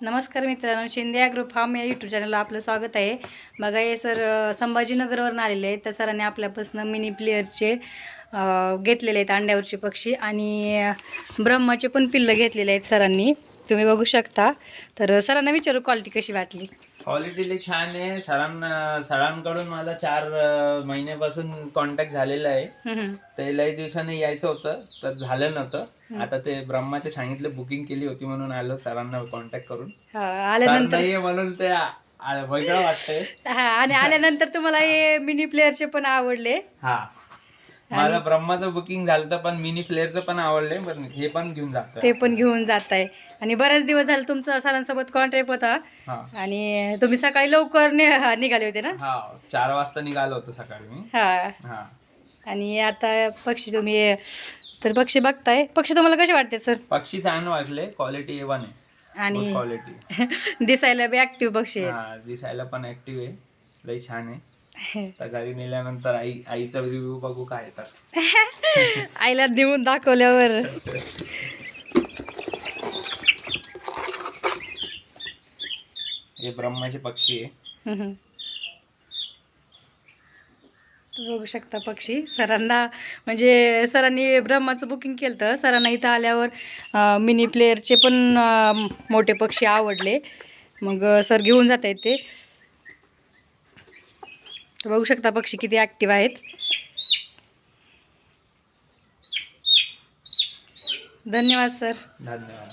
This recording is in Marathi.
नमस्कार मित्रांनो, शिंदे ॲग्रो फार्म या यूट्यूब चॅनलला आपलं स्वागत आहे. बघा हे सर संभाजीनगरवरून आलेले आहेत. तर सरांनी आपल्यापासून मिनी प्लेअरचे घेतलेले आहेत अंड्यावरचे पक्षी आणि ब्रह्माचे पण पिल्लं घेतलेले आहेत सरांनी, तुम्ही बघू शकता. तर सरांना विचारू क्वालिटी कशी वाटली. क्वालिटी लई छान आहे. सरांकडून मला 4 महिन्यापासून कॉन्टॅक्ट झालेला आहे. ते लई दिवसांनी यायचं होतं तर झालं नव्हतं. आता ते ब्रह्माचे सांगितले, बुकिंग केली होती म्हणून आलो सरांना कॉन्टॅक्ट करून. आल्यानंतर नाहीये म्हणून ते वेगळं वाटतंय. हा, आणि आल्यानंतर तुम्हाला हे मिनी प्लेअरचे पण आवडले. हा, माझं ब्रह्माचं बुकिंग झालं पण मिनी फ्लेअरचं पण आवडले, पण हे पण घेऊन जातोय. ते पण घेऊन जात आहे. आणि बरेच दिवस झाले तुमचा सरांसोबत कॉन्ट्रॅक्ट होता. आणि तुम्ही सकाळी लवकर निघाले होते ना. हा, 4 वाजता निघालो होतो सकाळी मी. हा, आणि आता पक्षी तुम्ही तर पक्षी बघताय. पक्षी तुम्हाला कसे वाटते सर? पक्षी छान वाटले, क्वालिटी A1 आहे आणि क्वालिटी. दिसायला बी ऍक्टिव्ह पक्षी आहेत. हा, दिसायला पण ऍक्टिव्ह आहे, लई छान आहे. तर घरी नेल्यानंतर आईचा रिव्ह्यू बघू काय तर. आईला देऊन दाखवल्यावर हे ब्रह्माचे पक्षी आहे. बघू शकता पक्षी. सरांना म्हणजे सरांनी ब्रह्माचं बुकिंग केलं तर सरांना इथं आल्यावर मिनी प्लेअरचे पण मोठे पक्षी आवडले. मग सर घेऊन जात आहेत ते. तर बघू शकता पक्षी किती ॲक्टिव्ह आहेत. धन्यवाद सर. धन्यवाद.